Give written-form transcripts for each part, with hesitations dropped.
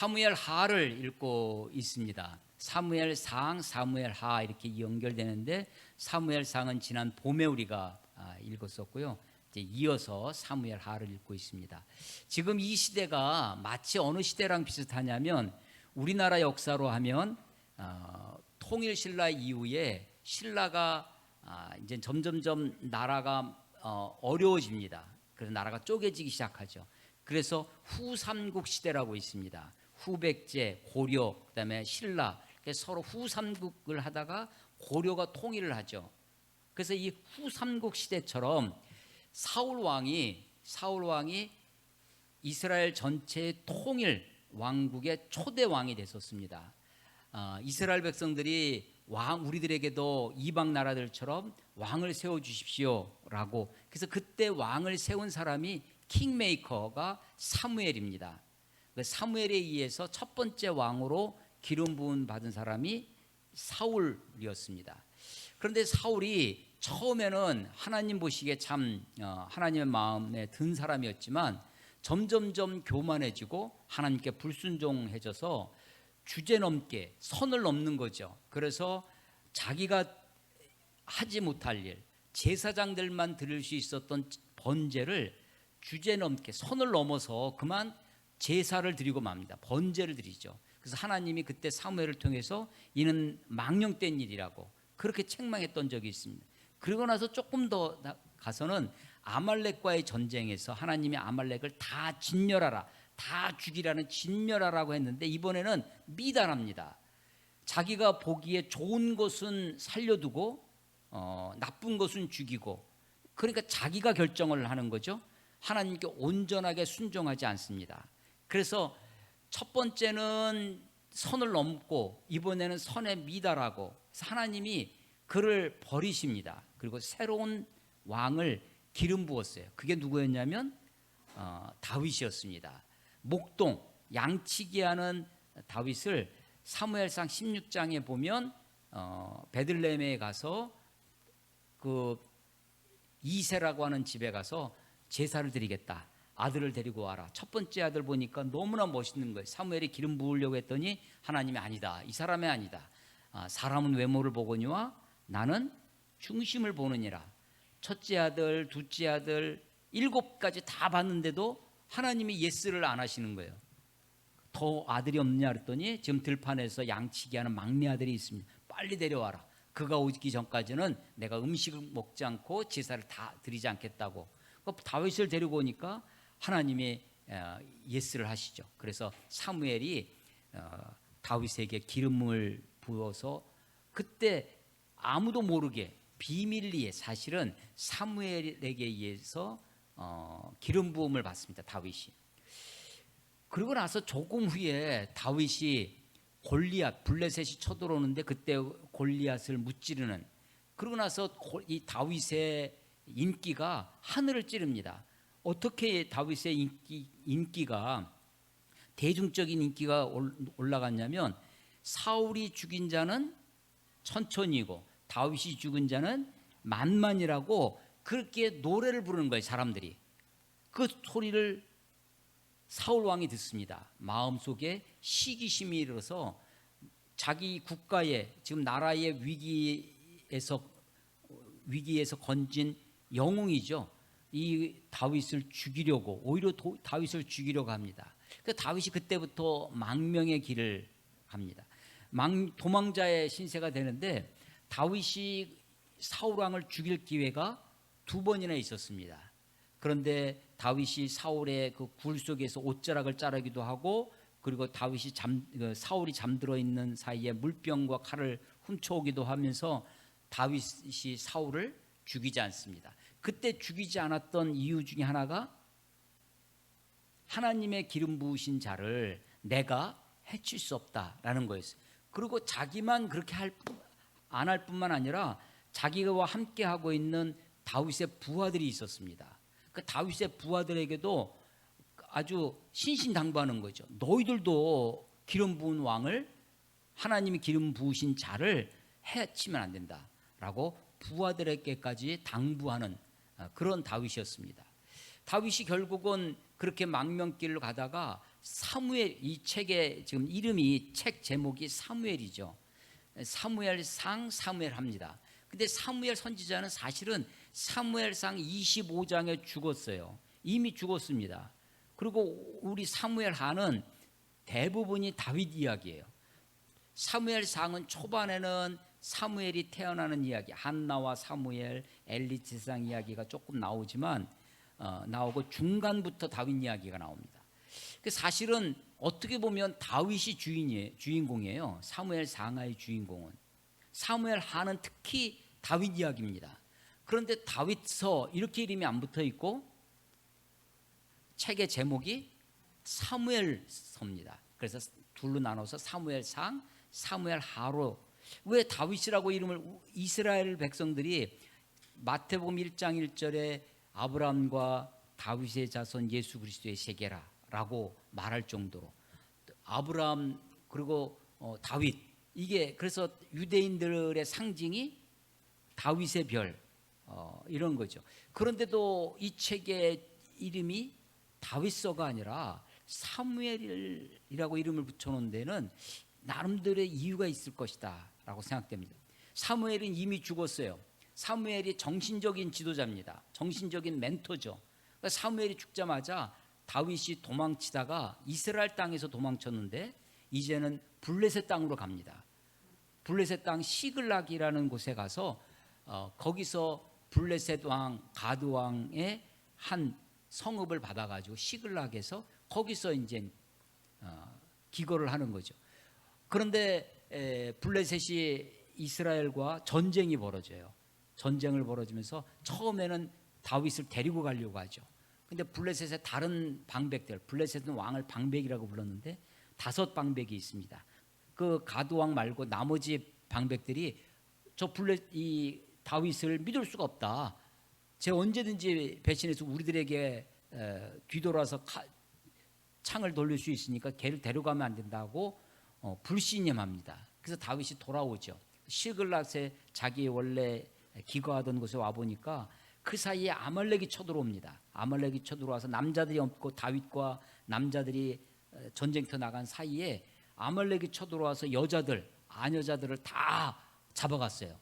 사무엘 하를 읽고 있습니다. 사무엘상, 사무엘하 이렇게 연결되는데 사무엘상은 지난 봄에 우리가 읽었었고요. 이제 이어서 사무엘하를 읽고 있습니다. 지금 이 시대가 마치 어느 시대랑 비슷하냐면 우리나라 역사로 하면 통일 신라 이후에 신라가 이제 점점점 나라가 어려워집니다. 그래서 나라가 쪼개지기 시작하죠. 그래서 후삼국 시대라고 있습니다. 후백제, 고려, 그다음에 신라, 서로 후삼국을 하다가 고려가 통일을 하죠. 그래서 이 후삼국 시대처럼 사울 왕이 이스라엘 전체의 통일 왕국의 초대 왕이 됐었습니다. 이스라엘 백성들이 우리들에게도 이방 나라들처럼 왕을 세워 주십시오라고. 그래서 그때 왕을 세운 사람이 킹메이커가 사무엘입니다. 사무엘에 의해서 첫 번째 왕으로 기름 부음 받은 사람이 사울이었습니다. 그런데 사울이 처음에는 하나님 보시기에 참 하나님의 마음에 든 사람이었지만 점점점 교만해지고 하나님께 불순종해져서 주제넘게 선을 넘는 거죠. 그래서 자기가 하지 못할 일, 제사장들만 드릴 수 있었던 번제를 주제넘게 선을 넘어서 그만 제사를 드리고 맙니다. 번제를 드리죠. 그래서 하나님이 그때 사무엘을 통해서 이는 망령된 일이라고 그렇게 책망했던 적이 있습니다. 그리고 나서 조금 더 가서는 아말렉과의 전쟁에서 하나님이 아말렉을 다 진멸하라, 다 죽이라는 진멸하라고 했는데 이번에는 미달합니다. 자기가 보기에 좋은 것은 살려두고 나쁜 것은 죽이고, 그러니까 자기가 결정을 하는 거죠. 하나님께 온전하게 순종하지 않습니다. 그래서 첫 번째는 선을 넘고 이번에는 선에 미달하고 하나님이 그를 버리십니다. 그리고 새로운 왕을 기름 부었어요. 그게 누구였냐면 다윗이었습니다. 목동 양치기 하는 다윗을 사무엘상 16장에 보면 베들레헴에 가서 그 이새라고 하는 집에 가서 제사를 드리겠다. 아들을 데리고 와라. 첫 번째 아들 보니까 너무나 멋있는 거예요. 사무엘이 기름 부으려고 했더니 하나님이 아니다. 이 사람이 아니다. 사람은 외모를 보거니와 나는 중심을 보느니라. 첫째 아들, 둘째 아들 7가지 다 봤는데도 하나님이 예스를 안 하시는 거예요. 더 아들이 없느냐 그랬더니 지금 들판에서 양치기 하는 막내 아들이 있습니다. 빨리 데려와라. 그가 오기 전까지는 내가 음식을 먹지 않고 제사를 다 드리지 않겠다고. 다윗을 데리고 오니까 하나님이 예스를 하시죠. 그래서 사무엘이 다윗에게 기름을 부어서 그때 아무도 모르게 비밀리에 사실은 사무엘에게 의해서 기름 부음을 받습니다. 다윗이. 그리고 나서 조금 후에 다윗이 골리앗, 블레셋이 쳐들어오는데 그때 골리앗을 무찌르는, 그러고 나서 이 다윗의 인기가 하늘을 찌릅니다. 어떻게 다윗의 인기가 대중적인 인기가 올라갔냐면 사울이 죽인 자는 천천히고 다윗이 죽은 자는 만만이라고 그렇게 노래를 부르는 거예요. 사람들이 그 소리를 사울 왕이 듣습니다. 마음속에 시기심이 일어서 자기 국가의 지금 나라의 위기에서 건진 영웅이죠. 이 다윗을 죽이려고, 오히려 다윗을 죽이려고 합니다. 그래서 다윗이 그때부터 망명의 길을 갑니다. 도망자의 신세가 되는데 다윗이 사울 왕을 죽일 기회가 2번이나 있었습니다. 그런데 다윗이 사울의 그 굴 속에서 옷자락을 자르기도 하고, 그리고 사울이 잠들어 있는 사이에 물병과 칼을 훔쳐오기도 하면서 다윗이 사울을 죽이지 않습니다. 그때 죽이지 않았던 이유 중에 하나가 하나님의 기름 부으신 자를 내가 해칠 수 없다라는 거였어요. 그리고 자기만 그렇게 안 할 뿐만 아니라 자기와 함께 하고 있는 다윗의 부하들이 있었습니다. 그 다윗의 부하들에게도 아주 신신당부하는 거죠. 너희들도 기름 부은 왕을, 하나님이 기름 부으신 자를 해치면 안 된다라고 부하들에게까지 당부하는 그런 다윗이었습니다. 다윗이 결국은 그렇게 망명길을 가다가 사무엘, 이 책의 지금 이름이 책 제목이 사무엘이죠. 사무엘상 사무엘합니다. 근데 사무엘 선지자는 사실은 사무엘상 25장에 죽었어요. 이미 죽었습니다. 그리고 우리 사무엘하는 대부분이 다윗 이야기예요. 사무엘상은 초반에는 사무엘이 태어나는 이야기, 한나와 사무엘, 엘리 제사장 이야기가 조금 나오지만 나오고 중간부터 다윗 이야기가 나옵니다. 사실은 어떻게 보면 다윗이 주인공이에요. 사무엘 상하의 주인공은. 사무엘 하는 특히 다윗 이야기입니다. 그런데 다윗서 이렇게 이름이 안 붙어 있고 책의 제목이 사무엘서입니다. 그래서 둘로 나눠서 사무엘상, 사무엘하로. 왜 다윗이라고 이름을, 이스라엘 백성들이 마태복음 1장 1절에 아브라함과 다윗의 자손 예수 그리스도의 세계라라고 말할 정도로 아브라함 그리고 다윗, 이게 그래서 유대인들의 상징이 다윗의 별 이런 거죠. 그런데도 이 책의 이름이 다윗서가 아니라 사무엘이라고 이름을 붙여놓은 데는 나름대로의 이유가 있을 것이다 라고 생각됩니다. 사무엘은 이미 죽었어요. 사무엘이 정신적인 지도자입니다. 정신적인 멘토죠. 그러니까 사무엘이 죽자마자 다윗이 도망치다가 이스라엘 땅에서 도망쳤는데 이제는 블레셋 땅으로 갑니다. 블레셋 땅 시글락이라는 곳에 가서 거기서 블레셋 왕 가드 왕의 한 성읍을 받아가지고 시글락에서 거기서 이제 기거를 하는 거죠. 그런데 블레셋이 이스라엘과 전쟁이 벌어져요. 전쟁을 벌어지면서 처음에는 다윗을 데리고 가려고 하죠. 근데 블레셋의 다른 방백들, 블레셋은 왕을 방백이라고 불렀는데 5 방백이 있습니다. 그 가드 왕 말고 나머지 방백들이 이 다윗을 믿을 수가 없다. 제 언제든지 배신해서 우리들에게 뒤돌아서 창을 돌릴 수 있으니까 걔를 데려가면 안 된다고 불신임합니다. 그래서 다윗이 돌아오죠. 시글락에 자기 원래 기거하던 곳에 와 보니까 그 사이에 아말렉이 쳐들어옵니다. 아말렉이 쳐들어와서 남자들이 없고 다윗과 남자들이 전쟁터 나간 사이에 아말렉이 쳐들어와서 여자들, 아녀자들을 다 잡아갔어요.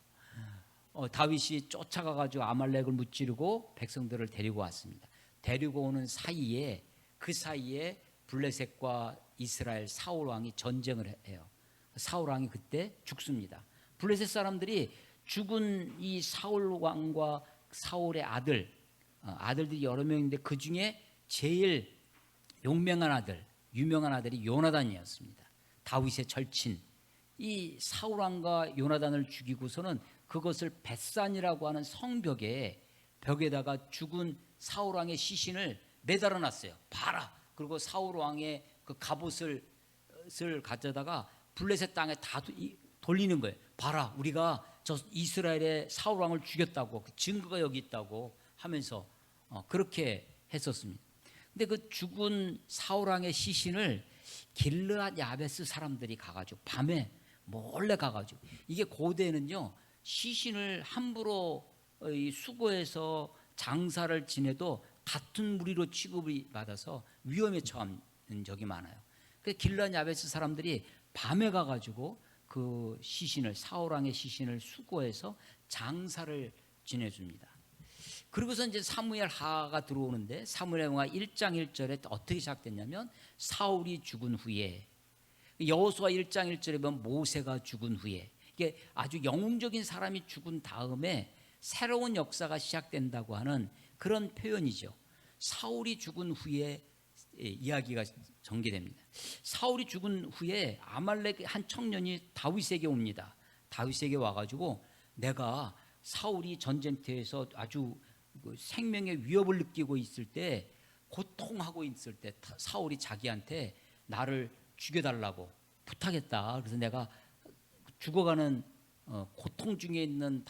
다윗이 쫓아가가지고 아말렉을 무찌르고 백성들을 데리고 왔습니다. 데리고 오는 사이에 그 사이에 블레셋과 이스라엘 사울 왕이 전쟁을 해요. 사울 왕이 그때 죽습니다. 블레셋 사람들이 죽은 이 사울 왕과 사울의 아들들이 여러 명인데 그 중에 제일 용맹한 아들, 유명한 아들이 요나단이었습니다. 다윗의 절친. 이 사울 왕과 요나단을 죽이고서는 그것을 벳산이라고 하는 벽에다가 죽은 사울 왕의 시신을 매달아 놨어요. 봐라. 그리고 사울 왕의 그 갑옷을 가져다가 블레셋 땅에 다 돌리는 거예요. 봐라, 우리가 저 이스라엘의 사울 왕을 죽였다고, 그 증거가 여기 있다고 하면서 그렇게 했었습니다. 근데 그 죽은 사울 왕의 시신을 길르앗 야베스 사람들이 가가지고 밤에 몰래 가가지고, 이게 고대는요 시신을 함부로 수거해서 장사를 지내도 같은 무리로 취급을 받아서 위험에 처한 적이 많아요. 그래서 길르앗 야베스 사람들이 밤에 가가지고 그 시신을, 사울 왕의 시신을 수거해서 장사를 지내줍니다. 그리고서 이제 사무엘하가 들어오는데 사무엘하 1장 1절에 어떻게 시작됐냐면 사울이 죽은 후에, 여호수아 1장 1절에 보면 모세가 죽은 후에, 이게 아주 영웅적인 사람이 죽은 다음에 새로운 역사가 시작된다고 하는 그런 표현이죠. 사울이 죽은 후에 이야기가 전개됩니다. 사울이 죽은 후에 아말렉 한 청년이 다윗에게 옵니다. 다윗에게 와가지고 내가 사울이 전쟁터에서 아주 생명의 위협을 느끼고 있을 때, 고통하고 있을 때 사울이 자기한테 나를 죽여달라고 부탁했다. 그래서 내가 죽어가는 고통 중에 있는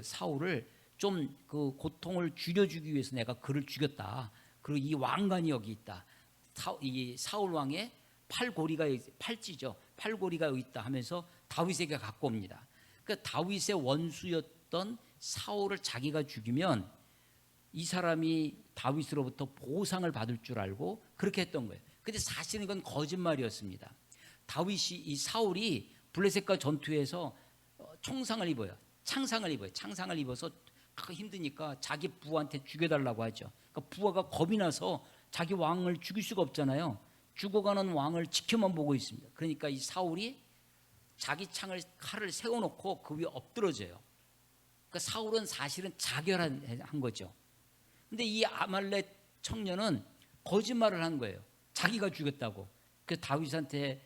사울을 좀 그 고통을 줄여주기 위해서 내가 그를 죽였다. 그리고 이 왕관이 여기 있다. 이 사울 왕의 팔찌죠. 팔고리가 여기 있다 하면서 다윗에게 갖고 옵니다. 그러니까 다윗의 원수였던 사울을 자기가 죽이면 이 사람이 다윗으로부터 보상을 받을 줄 알고 그렇게 했던 거예요. 근데 사실은 이건 거짓말이었습니다. 다윗이 이 사울이 블레셋과 전투에서 총상을 입어요. 창상을 입어요. 창상을 입어서 힘드니까 자기 부하한테 죽여달라고 하죠. 그러니까 부하가 겁이 나서 자기 왕을 죽일 수가 없잖아요. 죽어가는 왕을 지켜만 보고 있습니다. 그러니까 이 사울이 자기 칼을 세워놓고 그 위에 엎드러져요. 그러니까 사울은 사실은 자결한 거죠. 근데 이 아말렉 청년은 거짓말을 한 거예요. 자기가 죽였다고. 그래서 다윗한테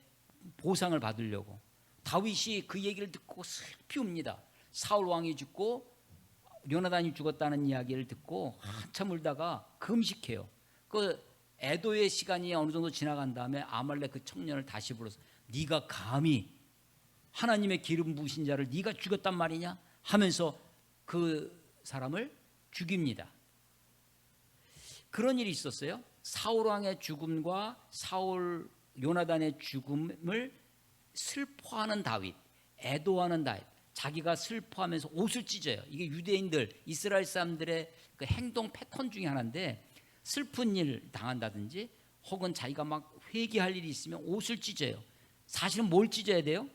보상을 받으려고. 다윗이 그 얘기를 듣고 슬피 웁니다. 사울 왕이 죽고 요나단이 죽었다는 이야기를 듣고 한참 울다가 금식해요. 그 애도의 시간이 어느 정도 지나간 다음에 아말렉 그 청년을 다시 불러서 네가 감히 하나님의 기름 부으신 자를 네가 죽였단 말이냐 하면서 그 사람을 죽입니다. 그런 일이 있었어요. 사울 왕의 죽음과 사울 요나단의 죽음을 슬퍼하는 다윗, 애도하는 다윗, 자기가 슬퍼하면서 옷을 찢어요. 이게 유대인들, 이스라엘 사람들의 그 행동 패턴 중에 하나인데, 슬픈 일 당한다든지 혹은 자기가 막 회개할 일이 있으면 옷을 찢어요. 사실은 뭘 찢어야 돼요?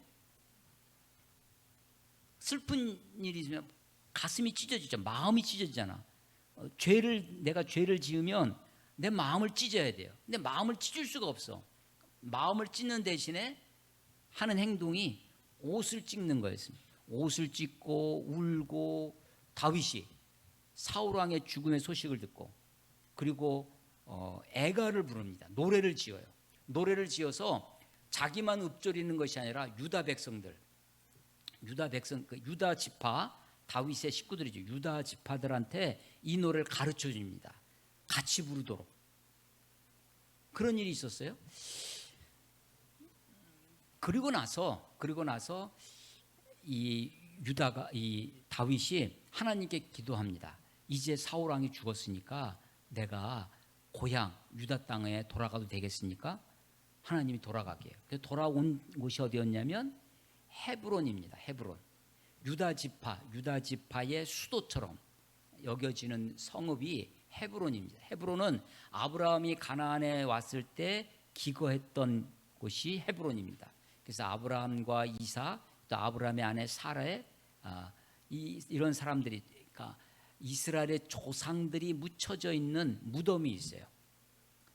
슬픈 일이 있으면 가슴이 찢어지죠. 마음이 찢어지잖아. 내가 죄를 지으면 내 마음을 찢어야 돼요. 근데 마음을 찢을 수가 없어. 마음을 찢는 대신에 하는 행동이 옷을 찢는 거였습니다. 옷을 찢고 울고. 다윗이 사울 왕의 죽음의 소식을 듣고 그리고 애가를 부릅니다. 노래를 지어요. 노래를 지어서 자기만 읊조리는 것이 아니라 유다 백성들, 유다 지파, 다윗의 식구들이죠. 유다 지파들한테 이 노래를 가르쳐 줍니다. 같이 부르도록. 그런 일이 있었어요. 그리고 나서 이 다윗이 하나님께 기도합니다. 이제 사울 왕이 죽었으니까 내가 고향 유다 땅에 돌아가도 되겠습니까? 하나님이 돌아가게 해요. 그래서 돌아온 곳이 어디였냐면 헤브론입니다. 헤브론. 유다 지파의 수도처럼 여겨지는 성읍이 헤브론입니다. 헤브론은 아브라함이 가나안에 왔을 때 기거했던 곳이 헤브론입니다. 그래서 아브라함과 이삭, 또 아브라함의 아내 사라의 이런 사람들이, 그러니까 이스라엘의 조상들이 묻혀져 있는 무덤이 있어요.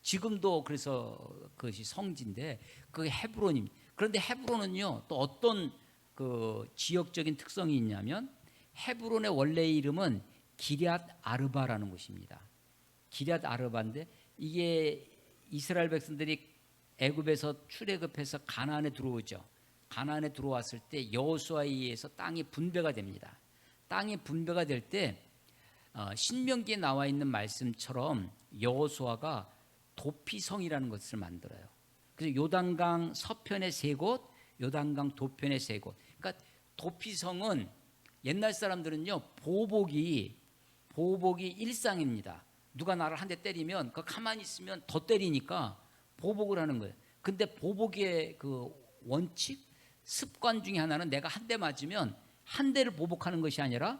지금도 그래서 그것이 성지인데 그 헤브론입니다. 그런데 헤브론은요 또 어떤 그 지역적인 특성이 있냐면 헤브론의 원래 이름은 기럇 아르바라는 곳입니다. 기럇 아르바인데 이게 이스라엘 백성들이 애굽에서 출애굽해서 가나안에 들어오죠. 가나안에 들어왔을 때 여호수아에 의해서 땅이 분배가 됩니다. 땅이 분배가 될 때 신명기에 나와 있는 말씀처럼 여호수아가 도피성이라는 것을 만들어요. 그래서 요단강 서편의 세 곳, 요단강 도편의 세 곳. 그러니까 도피성은 옛날 사람들은요 보복이 일상입니다. 누가 나를 한 대 때리면 그 가만히 있으면 더 때리니까 보복을 하는 거예요. 근데 보복의 그 원칙, 습관 중에 하나는 내가 한 대 맞으면 한 대를 보복하는 것이 아니라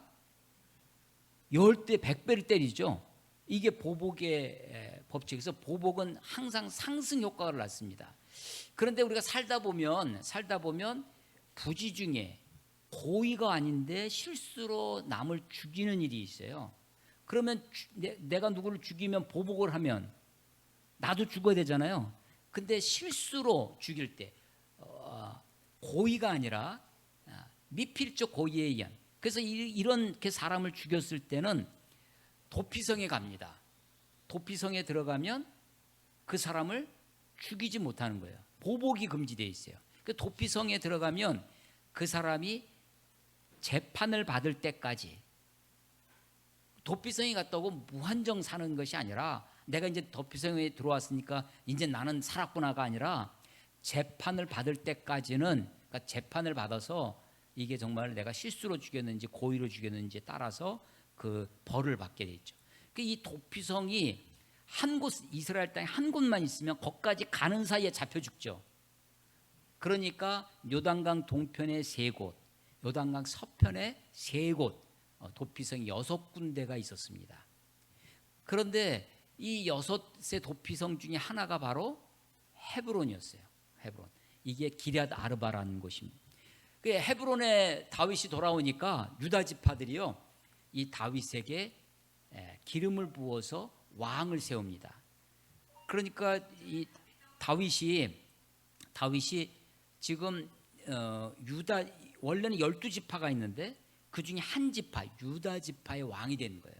10대 100배를 때리죠. 이게 보복의 법칙에서 보복은 항상 상승 효과를 낳습니다. 그런데 우리가 살다 보면 부지 중에 고의가 아닌데 실수로 남을 죽이는 일이 있어요. 그러면 내가 누구를 죽이면 보복을 하면 나도 죽어야 되잖아요. 근데 실수로 죽일 때 고의가 아니라 미필적 고의에 의한, 그래서 이렇게 사람을 죽였을 때는 도피성에 갑니다. 도피성에 들어가면 그 사람을 죽이지 못하는 거예요. 보복이 금지되어 있어요. 그 도피성에 들어가면 그 사람이 재판을 받을 때까지, 도피성에 갔다고 무한정 사는 것이 아니라 내가 이제 도피성에 들어왔으니까 이제 나는 살았구나가 아니라 재판을 받을 때까지는, 그러니까 재판을 받아서 이게 정말 내가 실수로 죽였는지 고의로 죽였는지에 따라서 그 벌을 받게 돼 있죠. 이 도피성이 한 곳, 이스라엘 땅에 한 곳만 있으면 거기까지 가는 사이에 잡혀 죽죠. 그러니까 요단강 동편에 3곳, 요단강 서편에 3곳 도피성이 6군데가 있었습니다. 그런데 이 6의 도피성 중에 하나가 바로 헤브론이었어요. 헤브론. 이게 기럇 아르바라는 곳입니다. 그 헤브론에 다윗이 돌아오니까 유다 지파들이요, 이 다윗에게 기름을 부어서 왕을 세웁니다. 그러니까 이 다윗이 지금 유다, 원래는 12지파가 있는데 그 중에 한 지파, 유다 지파의 왕이 되는 거예요.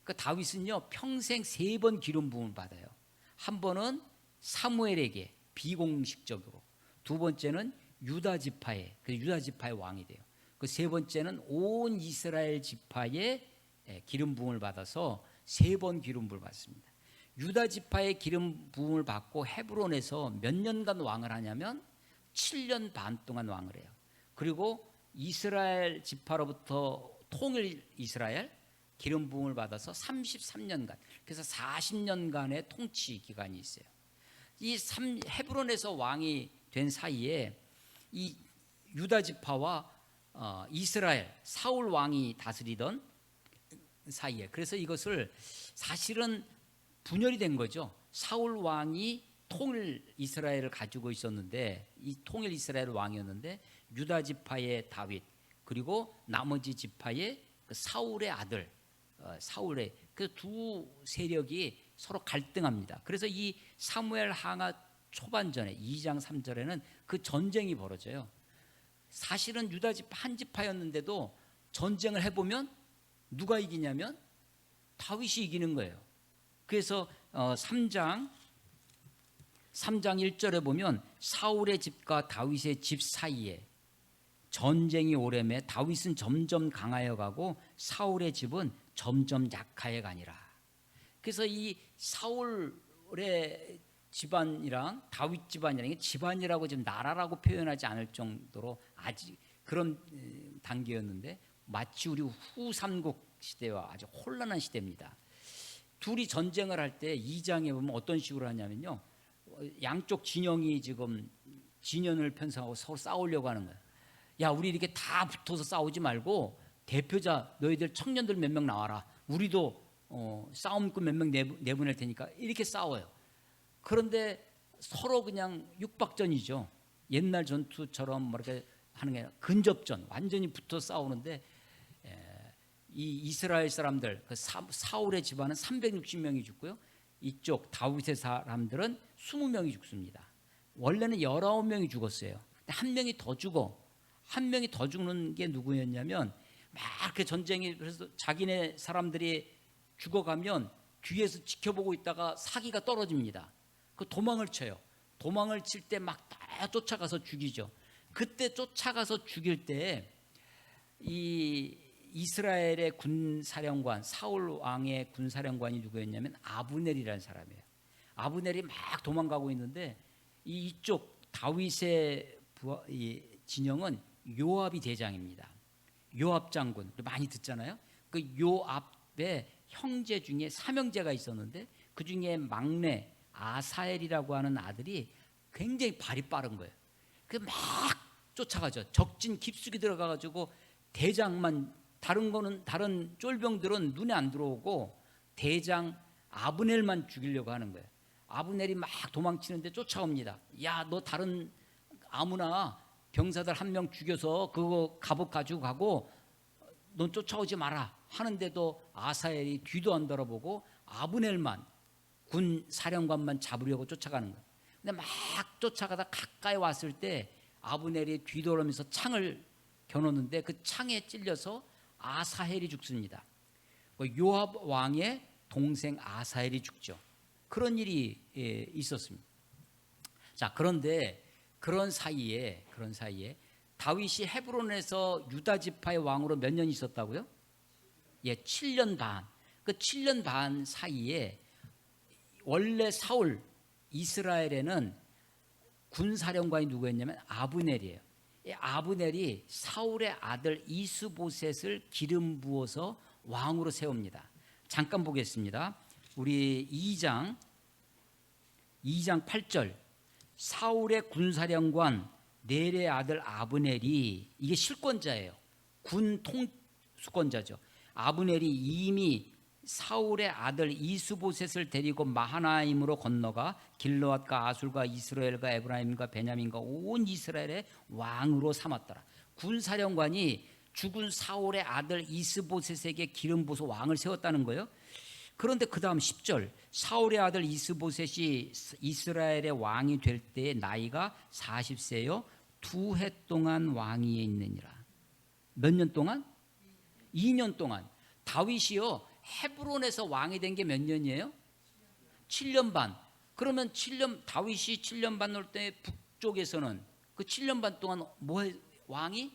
그러니까 다윗은요, 평생 3번 기름 부음을 받아요. 한 번은 사무엘에게 비공식적으로, 두 번째는 유다 지파의 왕이 돼요. 그 세 번째는 온 이스라엘 지파의 기름 부음을 받아서 3번 기름 부음을 받습니다. 유다 지파의 기름 부음을 받고 헤브론에서 몇 년간 왕을 하냐면 7년 반 동안 왕을 해요. 그리고 이스라엘 지파로부터 통일 이스라엘 기름 부음을 받아서 33년간, 그래서 40년간의 통치 기간이 있어요. 이 헤브론에서 왕이 된 사이에 이 유다 지파와 이스라엘 사울 왕이 다스리던 사이에, 그래서 이것을 사실은 분열이 된 거죠. 사울 왕이 통일 이스라엘을 가지고 있었는데, 이 통일 이스라엘 왕이었는데 유다 지파의 다윗, 그리고 나머지 지파의 그 사울의 아들 사울의 그 두 세력이 서로 갈등합니다. 그래서 이 사무엘 하나 초반전에 2장 3절에는 그 전쟁이 벌어져요. 사실은 유다 지파 한 지파였는데도 전쟁을 해보면 누가 이기냐면 다윗이 이기는 거예요. 그래서 3장 1절에 보면 사울의 집과 다윗의 집 사이에 전쟁이 오래매 다윗은 점점 강하여 가고 사울의 집은 점점 약하여 가니라. 그래서 이 사울의 집안이랑 다윗 집안이랑 집안이라고 지금 나라라고 표현하지 않을 정도로 아직 그런 단계였는데, 마치 우리 후삼국 시대와 아주 혼란한 시대입니다. 둘이 전쟁을 할 때 2장에 보면 어떤 식으로 하냐면요, 양쪽 진영이 지금 진영을 편성하고 서로 싸우려고 하는 거예요. 야, 우리 이렇게 다 붙어서 싸우지 말고 대표자 너희들 청년들 몇 명 나와라. 우리도 싸움꾼 몇 명 내보낼 테니까 이렇게 싸워요. 그런데 서로 그냥 육박전이죠. 옛날 전투처럼 뭐 이렇게 하는 게 아니라 근접전, 완전히 붙어 싸우는데 이 이스라엘 사람들, 그 사울의 집안은 360명이 죽고요. 이쪽 다윗의 사람들은 20명이 죽습니다. 원래는 19명이 죽었어요. 근데 한 명이 더 죽어. 한 명이 더 죽는 게 누구였냐면, 막 이렇게 전쟁이, 그래서 자기네 사람들이 죽어가면 뒤에서 지켜보고 있다가 사기가 떨어집니다. 그 도망을 쳐요. 도망을 칠 때 막 다 쫓아가서 죽이죠. 그때 쫓아가서 죽일 때 이 이스라엘의 군사령관, 사울 왕의 군사령관이 누구였냐면 아브넬이라는 사람이에요. 아브넬이 막 도망가고 있는데 이쪽 다윗의 진영은 요압이 대장입니다. 요압 장군, 많이 듣잖아요. 그 요압의 형제 중에 삼형제가 있었는데 그 중에 막내 아사엘이라고 하는 아들이 굉장히 발이 빠른 거예요. 그 막 쫓아가죠. 적진 깊숙이 들어가가지고 대장만, 다른 쫄병들은 눈에 안 들어오고 대장 아브넬만 죽이려고 하는 거예요. 아브넬이 막 도망치는데 쫓아옵니다. 야, 너 다른 아무나 병사들 한 명 죽여서 그거 갑옷 가지고 가고 넌 쫓아오지 마라 하는데도 아사엘이 뒤도 안 돌아보고 아브넬만, 군 사령관만 잡으려고 쫓아가는 거예요. 근데 막 쫓아가다 가까이 왔을 때 아브넬이 뒤돌아오면서 창을 겨누는데 그 창에 찔려서 아사헬이 죽습니다. 요압 왕의 동생 아사헬이 죽죠. 그런 일이 있었습니다. 자, 그런데 그런 사이에 다윗이 헤브론에서 유다 지파의 왕으로 몇 년 있었다고요? 7년 반. 그 7년 반 사이에 원래 사울 이스라엘에는 군사령관이 누구였냐면 아브넬이에요. 아브넬이 사울의 아들 이스보셋을 기름 부어서 왕으로 세웁니다. 잠깐 보겠습니다. 우리 2장 8절, 사울의 군사령관 넬의 아들 아브넬이, 이게 실권자예요. 군 통수권자죠. 아브넬이 이미 사울의 아들 이스보셋을 데리고 마하나임으로 건너가 길르앗과 아술과 이스라엘과 에브라임과 베냐민과 온 이스라엘의 왕으로 삼았더라. 군사령관이 죽은 사울의 아들 이스보셋에게 기름 부어서 왕을 세웠다는 거예요. 그런데 그 다음 10절, 사울의 아들 이스보셋이 이스라엘의 왕이 될 때의 나이가 40세요 2해 동안 왕위에 있느니라. 몇 년 동안? 2년 동안. 다윗이요 헤브론에서 왕이 된 게 몇 년이에요? 7년 반. 그러면 다윗이 7년 반 올 때 북쪽에서는 그 7년 반 동안 왕이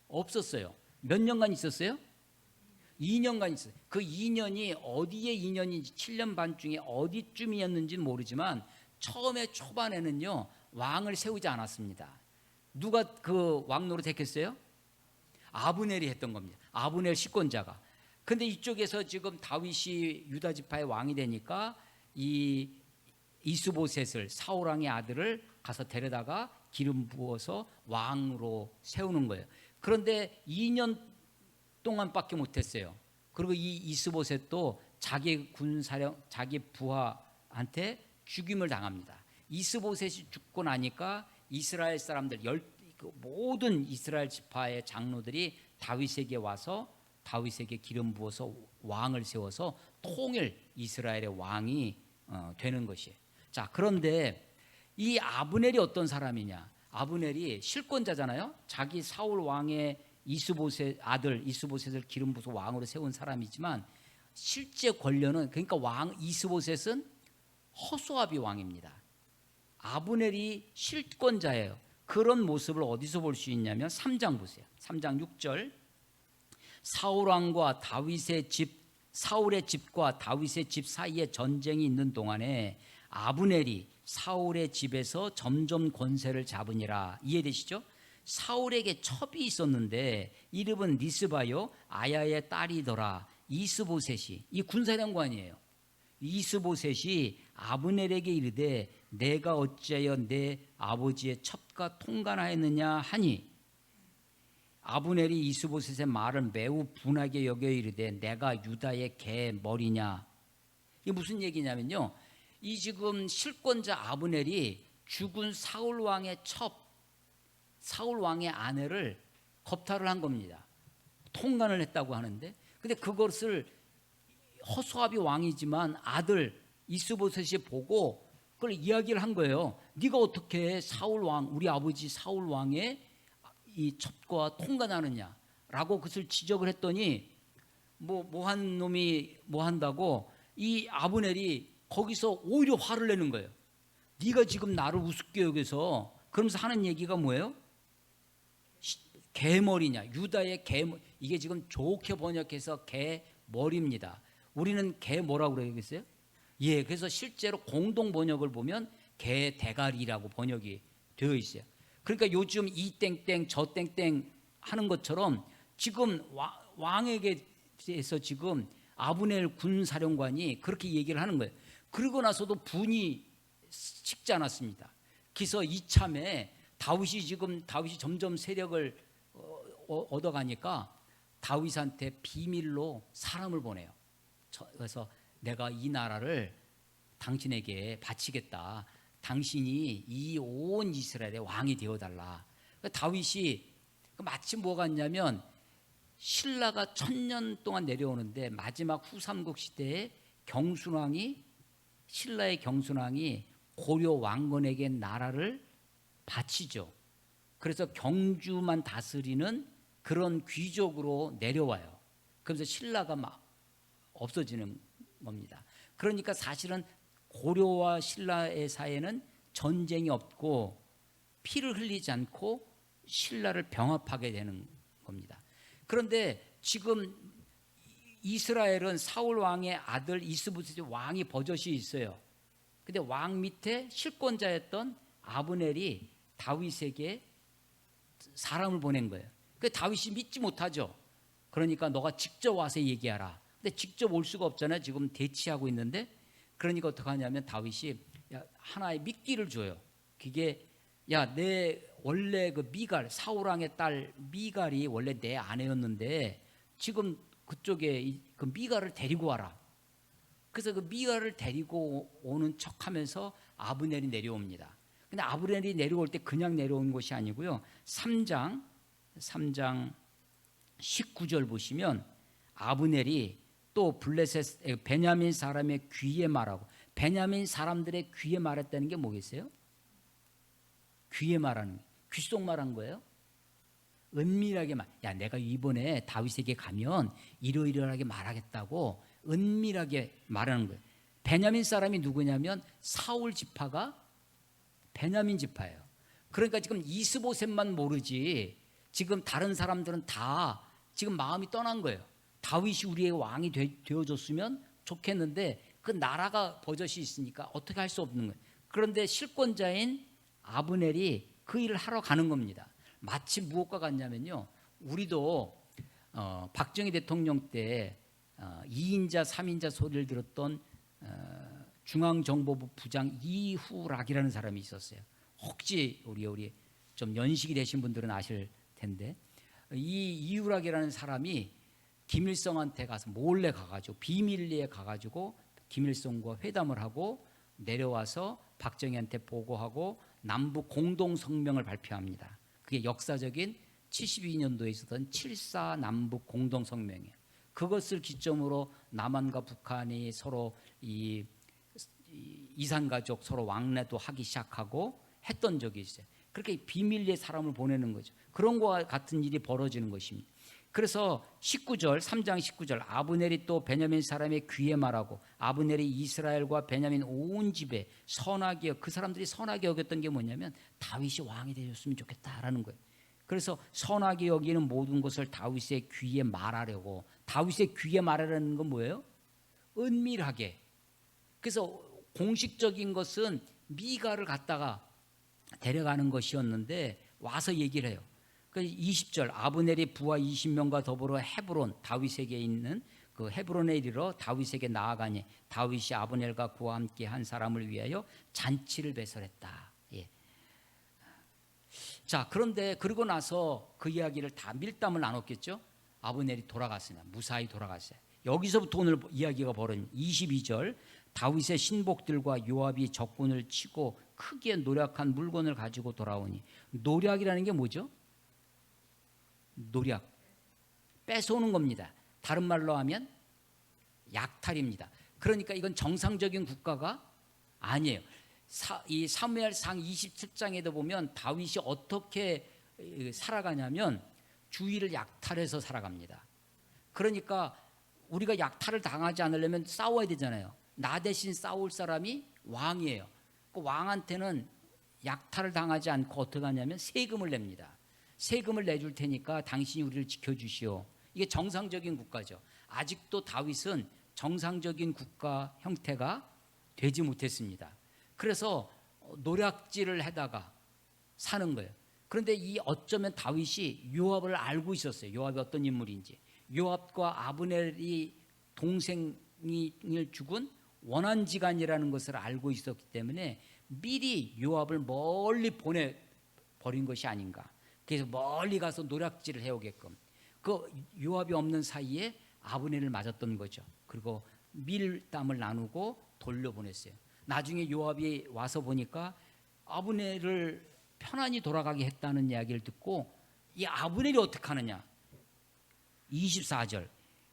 없었어요. 몇 년간 있었어요? 2년간 있었어요. 그 2년이 어디에 2년인지 7년 반 중에 어디쯤이었는지는 모르지만 처음에 초반에는요 왕을 세우지 않았습니다. 누가 그 왕 노릇했겠어요? 아브넬이 했던 겁니다. 아브넬 식권자가. 근데 이쪽에서 지금 다윗이 유다 지파의 왕이 되니까 이 이스보셋을 사울 왕의 아들을 가서 데려다가 기름 부어서 왕으로 세우는 거예요. 그런데 2년 동안밖에 못했어요. 그리고 이 이스보셋도 자기 자기 부하한테 죽임을 당합니다. 이스보셋이 죽고 나니까 이스라엘 사람들 모든 이스라엘 지파의 장로들이 다윗에게 와서 다윗에게 기름 부어서 왕을 세워서 통일 이스라엘의 왕이 되는 것이에요. 자, 그런데 이 아브넬이 어떤 사람이냐? 아브넬이 실권자잖아요. 자기 사울 왕의 아들 이스보셋을 기름 부어서 왕으로 세운 사람이지만 실제 권력은 그러니까 왕 이스보셋은 허수아비 왕입니다. 아브넬이 실권자예요. 그런 모습을 어디서 볼 수 있냐면 3장 보세요. 3장 6절. 사울왕과 사울의 집과 다윗의 집 사이에 전쟁이 있는 동안에 아브넬이 사울의 집에서 점점 권세를 잡으니라. 이해되시죠? 사울에게 첩이 있었는데 이름은 리스바요 아야의 딸이더라. 이스보셋이, 이 군사령관이에요. 이스보셋이 아브넬에게 이르되 내가 어찌하여 내 아버지의 첩과 통간하였느냐 하니 아브넬이 이스보셋의 말을 매우 분하게 여겨 이르되 내가 유다의 개 머리냐. 이게 무슨 얘기냐면요, 이 지금 실권자 아브넬이 죽은 사울 왕의 사울 왕의 아내를 겁탈을 한 겁니다. 통간을 했다고 하는데, 근데 그것을 허수아비 왕이지만 아들 이스보셋이 보고 그걸 이야기를 한 거예요. 네가 어떻게 사울 왕, 우리 아버지 사울 왕의 이 첩과 통간하느냐라고 그것을 지적을 했더니 뭐 한 놈이 뭐 한다고 이 아브넬이 거기서 오히려 화를 내는 거예요. 네가 지금 나를 우습게 여겨서, 그러면서 하는 얘기가 뭐예요? 개머리냐, 유다의 개머리. 이게 지금 좋게 번역해서 개머리입니다. 우리는 개 뭐라고 그러겠어요? 예, 그래서 실제로 공동 번역을 보면 개 대가리라고 번역이 되어 있어요. 그러니까 요즘 이 땡땡 저 땡땡 하는 것처럼 지금 왕에게 대해서 지금 아브넬 군사령관이 그렇게 얘기를 하는 거예요. 그러고 나서도 분이 식지 않았습니다. 그래서 이참에 다윗이 점점 세력을 얻어가니까 다윗한테 비밀로 사람을 보내요. 그래서 내가 이 나라를 당신에게 바치겠다. 당신이 이 온 이스라엘의 왕이 되어달라. 다윗이 마침 뭐가 있냐면 신라가 1000년 동안 내려오는데 마지막 후삼국 시대에 신라의 경순왕이 고려 왕건에게 나라를 바치죠. 그래서 경주만 다스리는 그런 귀족으로 내려와요. 그러면서 신라가 막 없어지는 겁니다. 그러니까 사실은 고려와 신라의 사이에는 전쟁이 없고 피를 흘리지 않고 신라를 병합하게 되는 겁니다. 그런데 지금 이스라엘은 사울 왕의 아들 이스보셋의 왕이 버젓이 있어요. 근데 왕 밑에 실권자였던 아브넬이 다윗에게 사람을 보낸 거예요. 그 다윗이 믿지 못하죠. 그러니까 너가 직접 와서 얘기하라. 근데 직접 올 수가 없잖아요. 지금 대치하고 있는데. 그러니까 어떻게 하냐면 다윗이 하나의 미끼를 줘요. 그게 내 원래 그 미갈, 사울 왕의 딸 미갈이 원래 내 아내였는데 지금 그쪽에 그 미가를 데리고 와라. 그래서 그 미가를 데리고 오는 척하면서 아브넬이 내려옵니다. 근데 아브넬이 내려올 때 그냥 내려온 것이 아니고요. 3장 19절 보시면 아브넬이 또 블레셋 베냐민 사람의 귀에 말하고, 베냐민 사람들의 귀에 말했다는 게 뭐겠어요? 귀에 말하는, 귓속 말한 거예요. 은밀하게 야, 내가 이번에 다윗에게 가면 이러이러하게 말하겠다고 은밀하게 말하는 거예요. 베냐민 사람이 누구냐면 사울 지파가 베냐민 지파예요. 그러니까 지금 이스보셋만 모르지 지금 다른 사람들은 다 지금 마음이 떠난 거예요. 다윗이 우리의 왕이 되어줬으면 좋겠는데 그 나라가 버젓이 있으니까 어떻게 할 수 없는 거예요. 그런데 실권자인 아브넬이 그 일을 하러 가는 겁니다. 마치 무엇과 같냐면요, 우리도 박정희 대통령 때 2인자 3인자 소리를 들었던 중앙정보부 부장 이후락이라는 사람이 있었어요. 혹시 우리 좀 연식이 되신 분들은 아실 텐데, 이 이후락이라는 사람이 김일성한테 가서 몰래 가가지고 비밀리에 가가지고 김일성과 회담을 하고 내려와서 박정희한테 보고하고 남북 공동 성명을 발표합니다. 그게 역사적인 72년도에 있었던 7.4 남북 공동 성명이에요. 그것을 기점으로 남한과 북한이 서로 이산가족 서로 왕래도 하기 시작하고 했던 적이 있어요. 그렇게 비밀리에 사람을 보내는 거죠. 그런 것과 같은 일이 벌어지는 것입니다. 그래서 19절 3장 19절 아브넬이 또 베냐민 사람의 귀에 말하고, 아브넬이 이스라엘과 베냐민 온 집에 선하게 그 사람들이 선하게 여겼던 게 뭐냐면 다윗이 왕이 되었으면 좋겠다라는 거예요. 그래서 선하게 여기는 모든 것을 다윗의 귀에 말하려고, 다윗의 귀에 말하라는 건 뭐예요? 은밀하게. 그래서 공식적인 것은 미가를 갖다가 데려가는 것이었는데 와서 얘기를 해요. 20절 아브넬이 부하 20명과 더불어 헤브론 다윗에게 있는 그 헤브론에 이르러 다윗에게 나아가니 다윗이 아브넬과 그와 함께 한 사람을 위하여 잔치를 배설했다. 예. 자, 그런데 그러고 나서 그 이야기를 다 밀담을 나눴겠죠. 아브넬이 돌아갔으나 무사히 돌아갔어요. 여기서부터 오늘 이야기가 벌어진 22절 다윗의 신복들과 요압이 적군을 치고 크게 노략한 물건을 가지고 돌아오니, 노략이라는 게 뭐죠? 노략, 뺏어오는 겁니다. 다른 말로 하면 약탈입니다. 그러니까 이건 정상적인 국가가 아니에요. 이 사무엘상 27장에도 보면 다윗이 어떻게 살아가냐면 주위를 약탈해서 살아갑니다. 그러니까 우리가 약탈을 당하지 않으려면 싸워야 되잖아요. 나 대신 싸울 사람이 왕이에요. 그 왕한테는 약탈을 당하지 않고 어떻게 하냐면 세금을 냅니다. 세금을 내줄 테니까 당신이 우리를 지켜주시오. 이게 정상적인 국가죠. 아직도 다윗은 정상적인 국가 형태가 되지 못했습니다. 그래서 노략질을 하다가 사는 거예요. 그런데 이 어쩌면 다윗이 요압을 알고 있었어요. 요압이 어떤 인물인지. 요압과 아브넬이 동생을 죽은 원한지간이라는 것을 알고 있었기 때문에 미리 요압을 멀리 보내버린 것이 아닌가. 그래서 멀리 가서 노략질을 해오게끔 그 요압이 없는 사이에 아브넬을 맞았던 거죠. 그리고 밀담을 나누고 돌려보냈어요. 나중에 요압이 와서 보니까 아브넬을 편안히 돌아가게 했다는 이야기를 듣고 이 아브넬이 어떻게 하느냐. 24절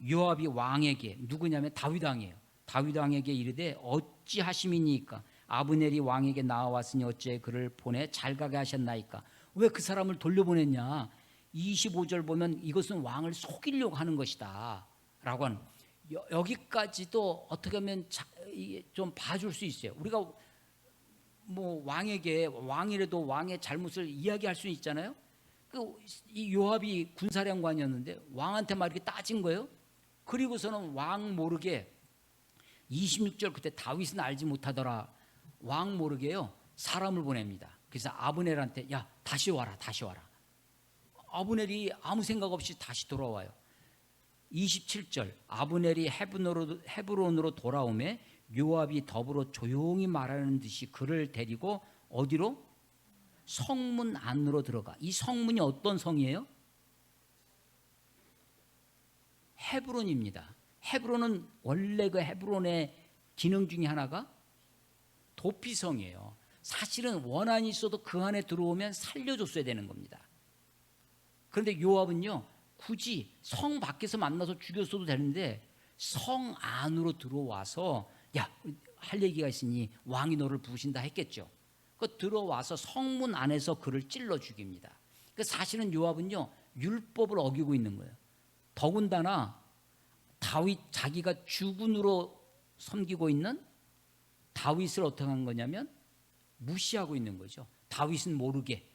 요압이 왕에게, 누구냐면 다윗 왕이에요. 다윗 왕에게 이르되 어찌하심이니까 아브넬이 왕에게 나와왔으니 어찌 그를 보내 잘 가게 하셨나이까. 왜 그 사람을 돌려보냈냐. 25절 보면 이것은 왕을 속이려고 하는 것이다 라고 하는, 여기까지도 어떻게 하면 좀 봐줄 수 있어요. 우리가 뭐 왕이라도 왕의 잘못을 이야기할 수 있잖아요. 이 요압이 군사령관이었는데 왕한테 막 이렇게 따진 거예요. 그리고서는 왕 모르게 26절 그때 다윗은 알지 못하더라. 왕 모르게요 사람을 보냅니다. 그래서 아브넬한테 야 다시 와라. 아브넬이 아무 생각 없이 다시 돌아와요. 27절 아브넬이 헤브론으로 돌아오매 요압이 더불어 조용히 말하는 듯이 그를 데리고 어디로? 성문 안으로 들어가. 이 성문이 어떤 성이에요? 헤브론입니다. 헤브론은 원래 그 헤브론의 기능 중에 하나가 도피성이에요. 사실은 원한이 있어도 그 안에 들어오면 살려줬어야 되는 겁니다. 그런데 요압은요, 굳이 성 밖에서 만나서 죽였어도 되는데 성 안으로 들어와서 야, 할 얘기가 있으니 왕이 너를 부르신다 했겠죠. 그 들어와서 성문 안에서 그를 찔러 죽입니다. 그 사실은 요압은요, 율법을 어기고 있는 거예요. 더군다나 다윗 자기가 주군으로 섬기고 있는 다윗을 어떻게 한 거냐면 무시하고 있는 거죠. 다윗은 모르게.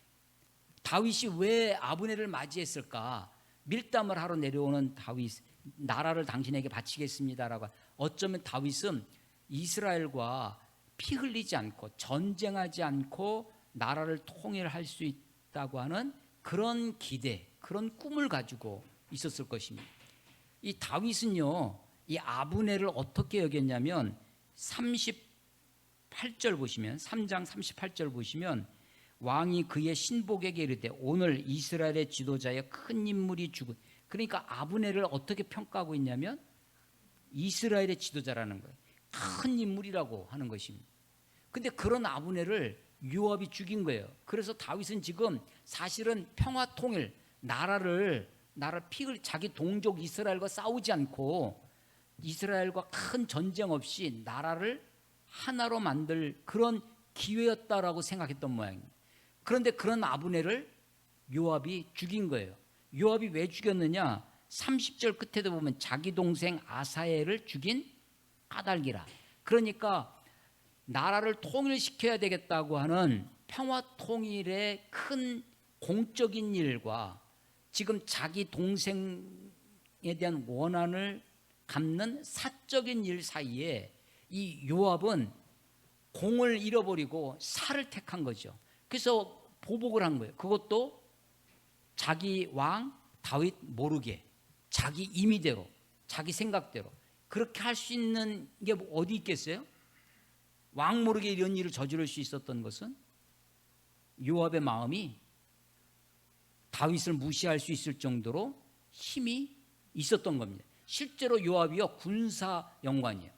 다윗이 왜 아브넬을 맞이했을까? 밀담을 하러 내려오는 다윗, 나라를 당신에게 바치겠습니다라고. 어쩌면 다윗은 이스라엘과 피 흘리지 않고 전쟁하지 않고 나라를 통일할 수 있다고 하는 그런 기대, 그런 꿈을 가지고 있었을 것입니다. 이 다윗은요, 이 아브넬을 어떻게 여겼냐면 38절 보시면, 3장 38절 보시면 왕이 그의 신복에게 이르되 오늘 이스라엘의 지도자의 큰 인물이 죽은. 그러니까 아브넬을 어떻게 평가하고 있냐면 이스라엘의 지도자라는 거예요. 큰 인물이라고 하는 것입니다. 근데 그런 아브넬을 요압이 죽인 거예요. 그래서 다윗은 지금 사실은 평화 통일, 나라를 자기 동족 이스라엘과 싸우지 않고 이스라엘과 큰 전쟁 없이 나라를 하나로 만들 그런 기회였다라고 생각했던 모양입니다. 그런데 그런 아브넬을 요압이 죽인 거예요. 요압이 왜 죽였느냐? 30절 끝에도 보면 자기 동생 아사엘을 죽인 까닭이라. 그러니까 나라를 통일시켜야 되겠다고 하는 평화 통일의 큰 공적인 일과 지금 자기 동생에 대한 원한을 갚는 사적인 일 사이에 이 요압은 공을 잃어버리고 사를 택한 거죠. 그래서 보복을 한 거예요. 그것도 자기 왕 다윗 모르게 자기 임의대로 자기 생각대로 그렇게 할 수 있는 게 어디 있겠어요? 왕 모르게 이런 일을 저지를 수 있었던 것은 요압의 마음이 다윗을 무시할 수 있을 정도로 힘이 있었던 겁니다. 실제로 요압이요, 군사 영관이에요.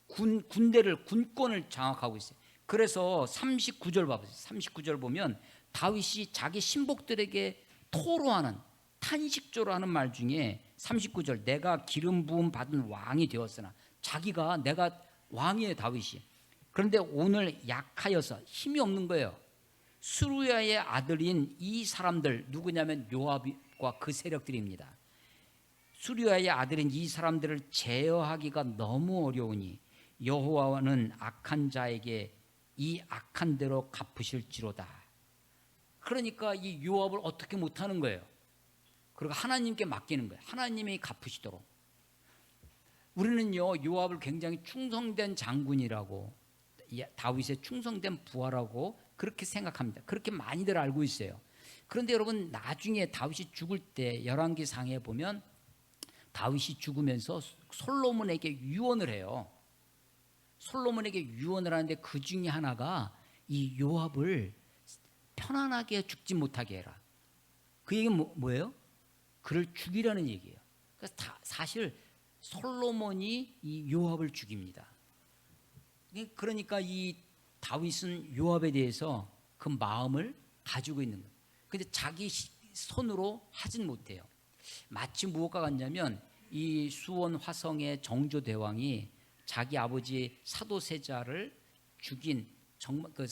군권을 장악하고 있어요. 그래서 39절 봐보세요. 39절 보면 다윗이 자기 신복들에게 토로하는, 탄식조로 하는 말 중에 39절, 내가 기름 부음 받은 왕이 되었으나, 자기가 내가 왕이에요, 다윗이. 그런데 오늘 약하여서 힘이 없는 거예요. 수루야의 아들인 이 사람들, 누구냐면 요압과 그 세력들입니다. 수루야의 아들인 이 사람들을 제어하기가 너무 어려우니 여호와는 악한 자에게 이 악한 대로 갚으실지로다. 그러니까 이 요압을 어떻게 못하는 거예요. 그리고 하나님께 맡기는 거예요. 하나님이 갚으시도록. 우리는요, 요압을 굉장히 충성된 장군이라고, 다윗의 충성된 부하라고 그렇게 생각합니다. 그렇게 많이들 알고 있어요. 그런데 여러분, 나중에 다윗이 죽을 때 열왕기상에 보면 다윗이 죽으면서 솔로몬에게 유언을 해요. 솔로몬에게 유언을 하는데 그 중에 하나가 이 요압을 편안하게 죽지 못하게 해라. 그 얘기는 뭐예요? 그를 죽이라는 얘기예요. 그래서 사실 솔로몬이 이 요압을 죽입니다. 그러니까 이 다윗은 요압에 대해서 그 마음을 가지고 있는 거예요. 그런데 자기 손으로 하진 못해요. 마치 무엇과 같냐면 이 수원 화성의 정조 대왕이 자기 아버지 사도세자를 죽인 정말 그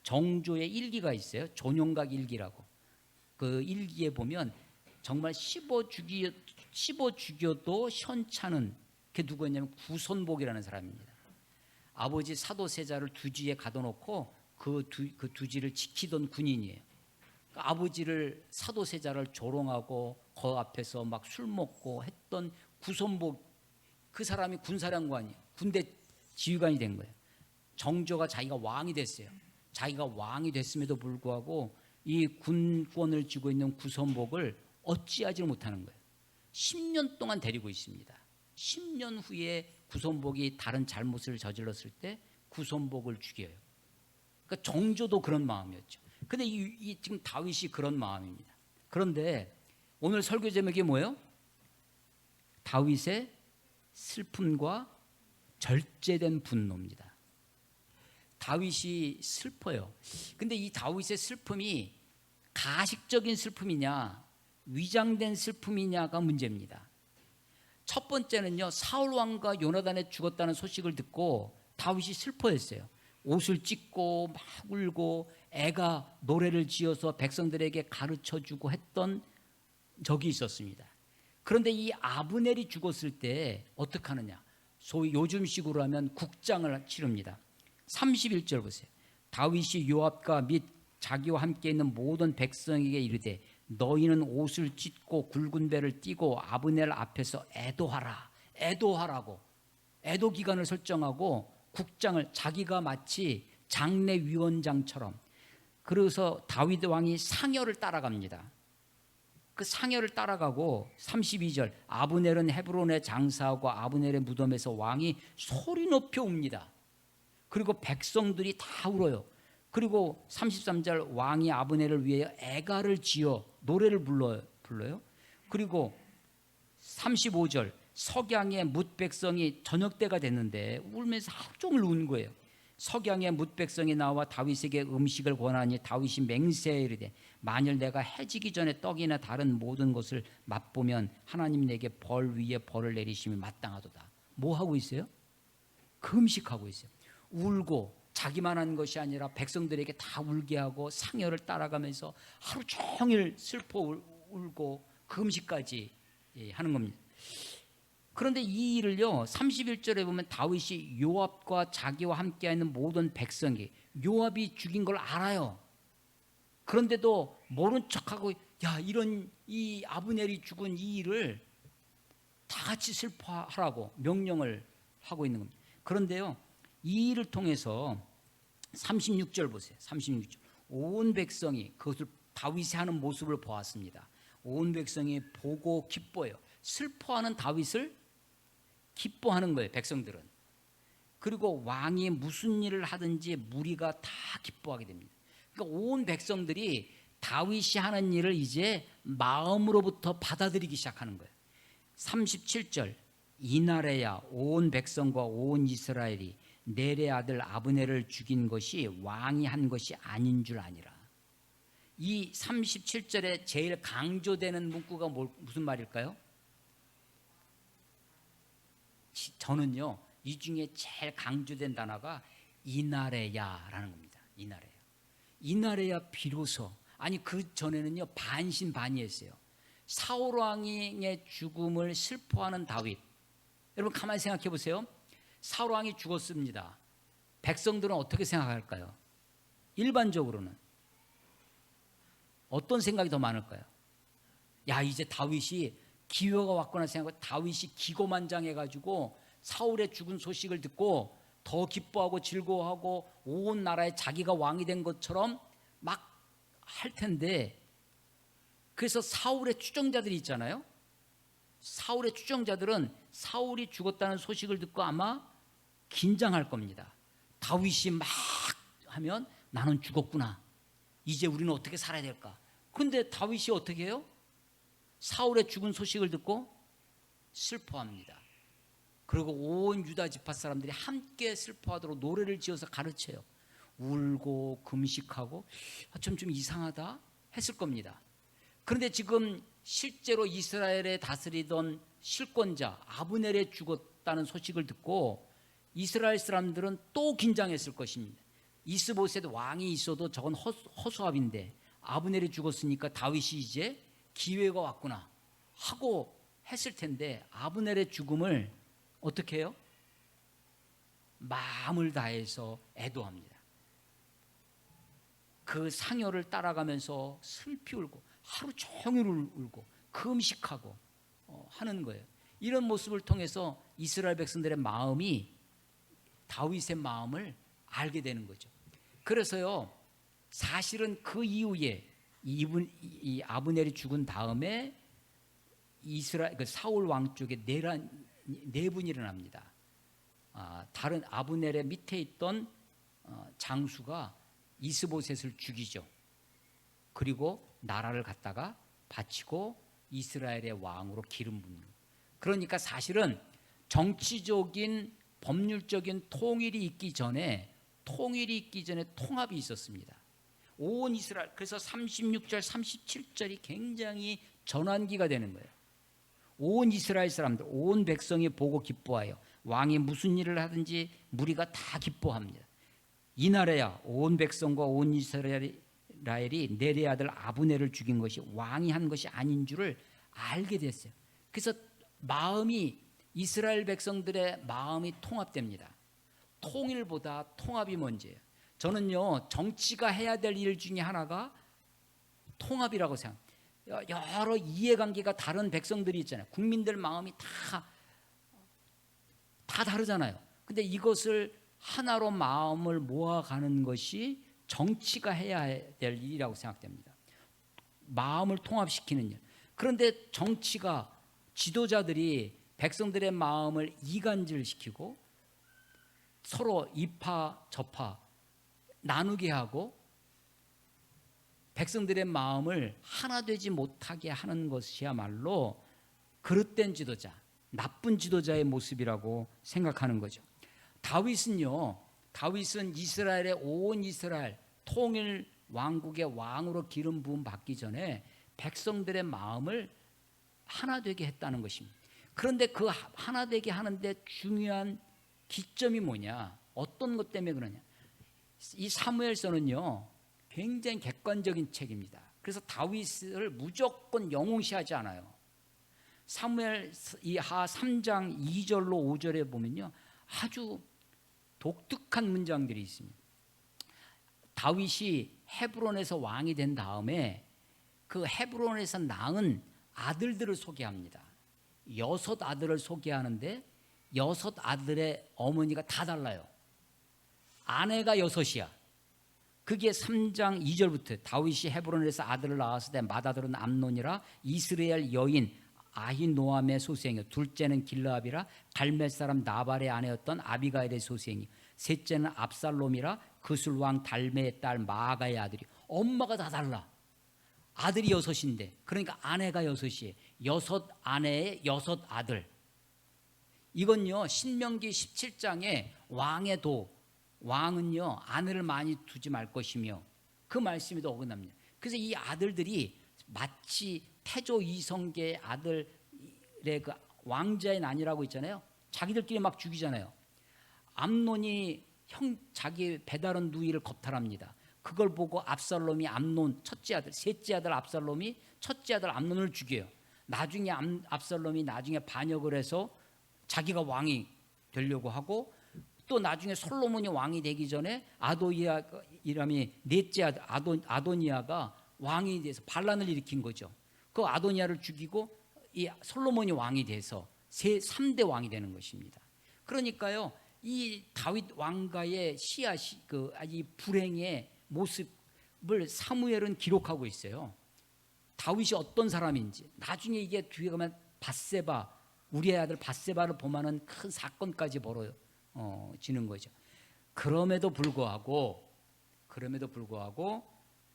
정조의 일기가 있어요. 존용각 일기라고. 그 일기에 보면 정말 씹어 죽여도 현찮은 게 누구였냐면 구손복이라는 사람입니다. 아버지 사도세자를 두지에 가둬놓고 그 두지를 지키던 군인이에요. 그러니까 아버지를 사도세자를 조롱하고 그 앞에서 막 술 먹고 했던 구손복, 그 사람이 군사령관이에요. 군대 지휘관이 된 거예요. 정조가 자기가 왕이 됐어요. 자기가 왕이 됐음에도 불구하고 이 군권을 쥐고 있는 구손복을 어찌하지 못하는 거예요. 10년 동안 데리고 있습니다. 10년 후에 구손복이 다른 잘못을 저질렀을 때 구손복을 죽여요. 그러니까 정조도 그런 마음이었죠. 근데 지금 다윗이 그런 마음입니다. 그런데 오늘 설교 제목이 뭐예요? 다윗의 슬픔과 절제된 분노입니다. 다윗이 슬퍼요. 근데 이 다윗의 슬픔이 가식적인 슬픔이냐 위장된 슬픔이냐가 문제입니다. 첫 번째는요, 사울 왕과 요나단이 죽었다는 소식을 듣고 다윗이 슬퍼했어요. 옷을 찢고 막 울고 애가 노래를 지어서 백성들에게 가르쳐주고 했던 적이 있었습니다. 그런데 이 아브넬이 죽었을 때 어떻게 하느냐, 소위 요즘식으로 하면 국장을 치릅니다. 31절 보세요. 다윗이 요압과 및 자기와 함께 있는 모든 백성에게 이르되 너희는 옷을 찢고 굵은 배를 띠고 아브넬 앞에서 애도하라. 애도하라고 애도 기간을 설정하고 국장을 자기가 마치 장례위원장처럼, 그래서 다윗 왕이 상여를 따라갑니다. 그 상여를 따라가고 32절 아브넬은 헤브론에 장사하고 아브넬의 무덤에서 왕이 소리 높여 웁니다. 그리고 백성들이 다 울어요. 그리고 33절 왕이 아브넬을 위해 애가를 지어 노래를 불러요. 그리고 35절 석양의 뭇 백성이 저녁 때가 됐는데 울면서 하루 종일 운 거예요. 석양의 뭇 백성이 나와 다윗에게 음식을 권하니 다윗이 맹세에 이르되 만일 내가 해지기 전에 떡이나 다른 모든 것을 맛보면 하나님 내게 벌 위에 벌을 내리심이 마땅하도다. 뭐 하고 있어요? 금식하고 있어요. 울고 자기만 한 것이 아니라 백성들에게 다 울게 하고 상여를 따라가면서 하루 종일 슬퍼 울고 금식까지 하는 겁니다. 그런데 이 일을요 31절에 보면 다윗이 요압과 자기와 함께 있는 모든 백성이, 요압이 죽인 걸 알아요. 그런데도 모른 척하고 야 이런 이 아브넬이 죽은 이 일을 다 같이 슬퍼하라고 명령을 하고 있는 겁니다. 그런데요 이 일을 통해서 36절 보세요. 36절 온 백성이 그것을 다윗이 하는 모습을 보았습니다. 온 백성이 보고 기뻐해요. 슬퍼하는 다윗을 기뻐하는 거예요, 백성들은. 그리고 왕이 무슨 일을 하든지 무리가 다 기뻐하게 됩니다. 그러니까 온 백성들이 다윗이 하는 일을 이제 마음으로부터 받아들이기 시작하는 거예요. 37절 이날에야 온 백성과 온 이스라엘이 넬의 아들 아브넬을 죽인 것이 왕이 한 것이 아닌 줄 아니라. 이 37절에 제일 강조되는 문구가 무슨 말일까요? 저는요 이 중에 제일 강조된 단어가 이날에야라는 겁니다. 이날에야 비로소, 아니 그 전에는요 반신반의했어요. 사울 왕의 죽음을 슬퍼하는 다윗. 여러분 가만히 생각해 보세요. 사울 왕이 죽었습니다. 백성들은 어떻게 생각할까요? 일반적으로는 어떤 생각이 더 많을까요? 야 이제 다윗이 기회가 왔구나 생각하고 다윗이 기고만장해가지고 사울의 죽은 소식을 듣고 더 기뻐하고 즐거워하고 온 나라에 자기가 왕이 된 것처럼 막 할 텐데, 그래서 사울의 추종자들이 있잖아요. 사울의 추종자들은 사울이 죽었다는 소식을 듣고 아마 긴장할 겁니다. 다윗이 막 하면 나는 죽었구나. 이제 우리는 어떻게 살아야 될까? 근데 다윗이 어떻게 해요? 사울의 죽은 소식을 듣고 슬퍼합니다. 그리고 온 유다 지파 사람들이 함께 슬퍼하도록 노래를 지어서 가르쳐요. 울고 금식하고 좀 이상하다 했을 겁니다. 그런데 지금 실제로 이스라엘에 다스리던 실권자 아브넬이 죽었다는 소식을 듣고 이스라엘 사람들은 또 긴장했을 것입니다. 이스보셋 왕이 있어도 저건 허수아비인데 아브넬이 죽었으니까 다윗이 이제 기회가 왔구나 하고 했을 텐데, 아브넬의 죽음을 어떻게 해요? 마음을 다해서 애도합니다. 그 상여를 따라가면서 슬피 울고 하루 종일 울고 금식하고 하는 거예요. 이런 모습을 통해서 이스라엘 백성들의 마음이 다윗의 마음을 알게 되는 거죠. 그래서요 사실은 그 이후에 이 아브넬이 죽은 다음에 이스라엘 그 사울 왕 쪽에 내분이 일어납니다. 다른 아브넬의 밑에 있던 장수가 이스보셋을 죽이죠. 그리고 나라를 갖다가 바치고 이스라엘의 왕으로 기름 붓는. 그러니까 사실은 정치적인 법률적인 통일이 있기 전에 통합이 있었습니다. 온 이스라엘, 그래서 36절 37절이 굉장히 전환기가 되는 거예요. 온 이스라엘 사람들, 온 백성이 보고 기뻐하여 왕이 무슨 일을 하든지 무리가 다 기뻐합니다. 이날에야 온 백성과 온 이스라엘이 네리 아들 아브넬을 죽인 것이 왕이 한 것이 아닌 줄을 알게 됐어요. 그래서 이스라엘 백성들의 마음이 통합됩니다. 통일보다 통합이 먼저예요. 저는요, 정치가 해야 될 일 중에 하나가 통합이라고 생각해요. 여러 이해관계가 다른 백성들이 있잖아요. 국민들 마음이 다 다르잖아요. 근데 이것을 하나로 마음을 모아가는 것이 정치가 해야 될 일이라고 생각됩니다. 마음을 통합시키는 일. 그런데 정치가, 지도자들이 백성들의 마음을 이간질시키고 서로 이파 저파 나누게 하고 백성들의 마음을 하나 되지 못하게 하는 것이야말로 그릇된 지도자, 나쁜 지도자의 모습이라고 생각하는 거죠. 다윗은 이스라엘의 온 이스라엘 통일 왕국의 왕으로 기름 부음 받기 전에 백성들의 마음을 하나 되게 했다는 것입니다. 그런데 그 하나 되게 하는데 중요한 기점이 뭐냐? 어떤 것 때문에 그러냐? 이 사무엘서는요, 굉장히 객관적인 책입니다. 그래서 다윗을 무조건 영웅시하지 않아요. 사무엘 하 3장 2절로 5절에 보면요, 아주 독특한 문장들이 있습니다. 다윗이 헤브론에서 왕이 된 다음에 그 헤브론에서 낳은 아들들을 소개합니다. 6 아들을 소개하는데 6 아들의 어머니가 다 달라요. 아내가 6이야. 그게 3장 2절부터 다윗이 헤브론에서 아들을 낳았을 때 맏아들은 암논이라 이스라엘 여인 아히노암의 소생이요, 둘째는 길르압이라 갈멜 사람 나발의 아내였던 아비가일의 소생이, 셋째는 압살롬이라 그술 왕 달메의 딸 마아가의 아들이. 엄마가 다 달라. 아들이 6인데, 그러니까 아내가 6이에요. 6 아내의 6 아들. 이건요, 신명기 17장에 왕의 왕은요, 아내를 많이 두지 말 것이며, 그 말씀이 더 어긋납니다. 그래서 이 아들들이 마치 태조 이성계의 아들의 그 왕자의 난이라고 있잖아요. 자기들끼리 막 죽이잖아요. 암논이 자기 배다른 누이를 겁탈합니다. 그걸 보고 압살롬이 암논 첫째 아들, 셋째 아들 압살롬이 첫째 아들 암논을 죽여요. 나중에 압살롬이 나중에 반역을 해서 자기가 왕이 되려고 하고, 또 나중에 솔로몬이 왕이 되기 전에 아도니아 이름이 넷째 아들 아도니아가 왕이 돼서 반란을 일으킨 거죠. 그 아도니아를 죽이고 이 솔로몬이 왕이 돼서 3대 왕이 되는 것입니다. 그러니까요, 이 다윗 왕가의 씨앗이 이 불행의 모습을 사무엘은 기록하고 있어요. 다윗이 어떤 사람인지. 나중에 이게 뒤에 가면 밧세바, 우리의 아들 밧세바를 범하는 큰 사건까지 벌어지는 거죠. 그럼에도 불구하고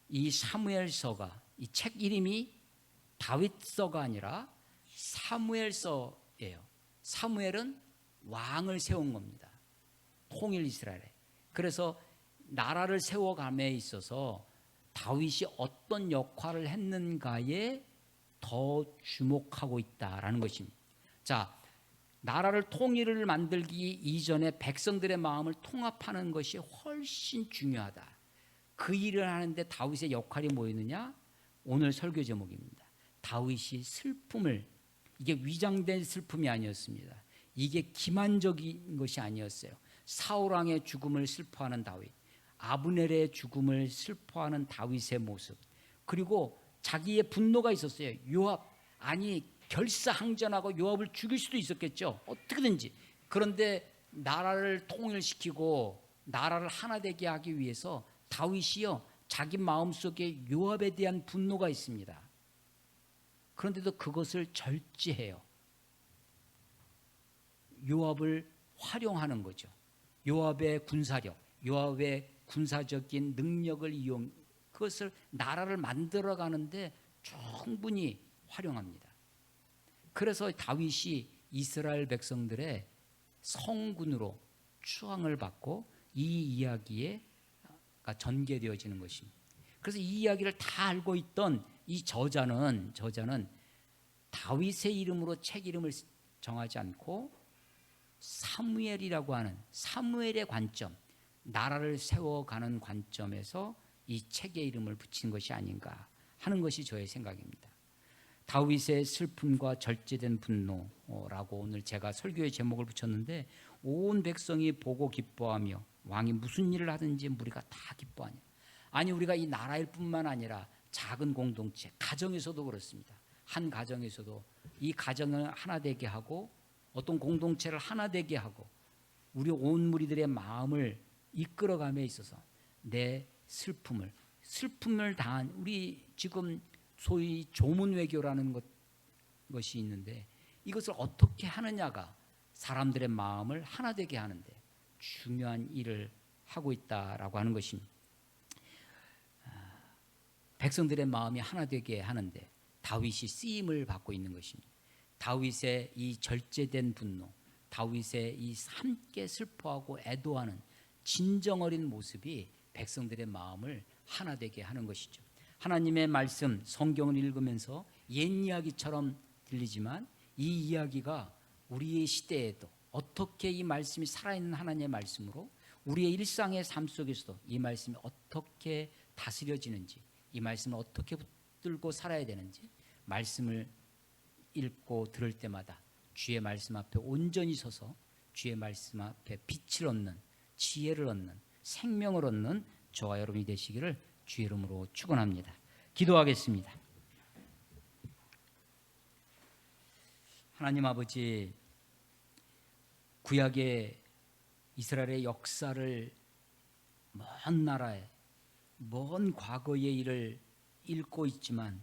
이 사무엘서가, 이 책 이름이 다윗서가 아니라 사무엘서예요. 사무엘은 왕을 세운 겁니다. 통일 이스라엘에. 그래서 나라를 세워감에 있어서 다윗이 어떤 역할을 했는가에 더 주목하고 있다라는 것입니다. 자, 나라를 통일을 만들기 이전에 백성들의 마음을 통합하는 것이 훨씬 중요하다. 그 일을 하는데 다윗의 역할이 뭐였느냐? 오늘 설교 제목입니다. 다윗이 슬픔을, 이게 위장된 슬픔이 아니었습니다. 이게 기만적인 것이 아니었어요. 사울왕의 죽음을 슬퍼하는 다윗, 아브넬의 죽음을 슬퍼하는 다윗의 모습, 그리고 자기의 분노가 있었어요. 요압, 결사항전하고 요압을 죽일 수도 있었겠죠. 어떻게든지. 그런데 나라를 통일시키고 나라를 하나 되게 하기 위해서 다윗이요, 자기 마음속에 요압에 대한 분노가 있습니다. 그런데도 그것을 절제해요. 요압을 활용하는 거죠. 요압의 군사력, 요압의 군사적인 능력을 그것을 나라를 만들어가는데 충분히 활용합니다. 그래서 다윗이 이스라엘 백성들의 성군으로 추앙을 받고 이 이야기가 전개되어지는 것입니다. 그래서 이 이야기를 다 알고 있던 이 저자는 다윗의 이름으로 책 이름을 정하지 않고 사무엘이라고 하는 사무엘의 관점, 나라를 세워가는 관점에서 이 책의 이름을 붙인 것이 아닌가 하는 것이 저의 생각입니다. 다윗의 슬픔과 절제된 분노라고 오늘 제가 설교의 제목을 붙였는데, 온 백성이 보고 기뻐하며 왕이 무슨 일을 하든지 무리가 다 기뻐하냐. 아니, 우리가 이 나라일 뿐만 아니라 작은 공동체, 가정에서도 그렇습니다. 한 가정에서도 이 가정을 하나 되게 하고 어떤 공동체를 하나 되게 하고 우리 온 무리들의 마음을 이끌어감에 있어서 내 슬픔을 당한, 우리 지금 소위 조문 외교라는 것이 있는데, 이것을 어떻게 하느냐가 사람들의 마음을 하나 되게 하는데 중요한 일을 하고 있다라고 하는 것입니다. 백성들의 마음이 하나 되게 하는데 다윗이 쓰임을 받고 있는 것입니다. 다윗의 이 절제된 분노, 다윗의 이 함께 슬퍼하고 애도하는 진정 어린 모습이 백성들의 마음을 하나 되게 하는 것이죠. 하나님의 말씀, 성경을 읽으면서 옛 이야기처럼 들리지만 이 이야기가 우리의 시대에도 어떻게 이 말씀이 살아있는 하나님의 말씀으로 우리의 일상의 삶 속에서도 이 말씀이 어떻게 다스려지는지, 이 말씀을 어떻게 붙들고 살아야 되는지, 말씀을 읽고 들을 때마다 주의 말씀 앞에 온전히 서서 주의 말씀 앞에 빛을 얻는, 지혜를 얻는, 생명을 얻는 저와 여러분이 되시기를 주의 이름으로 축원합니다. 기도하겠습니다. 하나님 아버지, 구약의 이스라엘의 역사를, 먼 나라에 먼 과거의 일을 읽고 있지만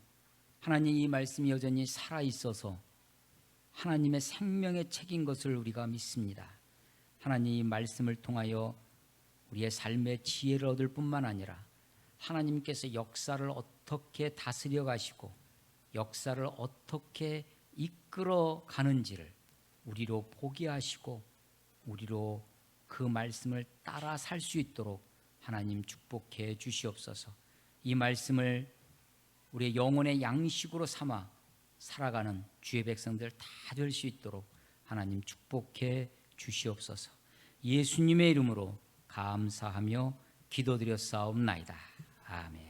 하나님, 이 말씀이 여전히 살아있어서 하나님의 생명의 책인 것을 우리가 믿습니다. 하나님, 이 말씀을 통하여 우리의 삶의 지혜를 얻을 뿐만 아니라 하나님께서 역사를 어떻게 다스려 가시고 역사를 어떻게 이끌어 가는지를 우리로 보게 하시고 우리로 그 말씀을 따라 살 수 있도록 하나님 축복해 주시옵소서. 이 말씀을 우리의 영혼의 양식으로 삼아 살아가는 주의 백성들 다 될 수 있도록 하나님 축복해 주시옵소서. 예수님의 이름으로 감사하며 기도드렸사옵나이다. 아멘.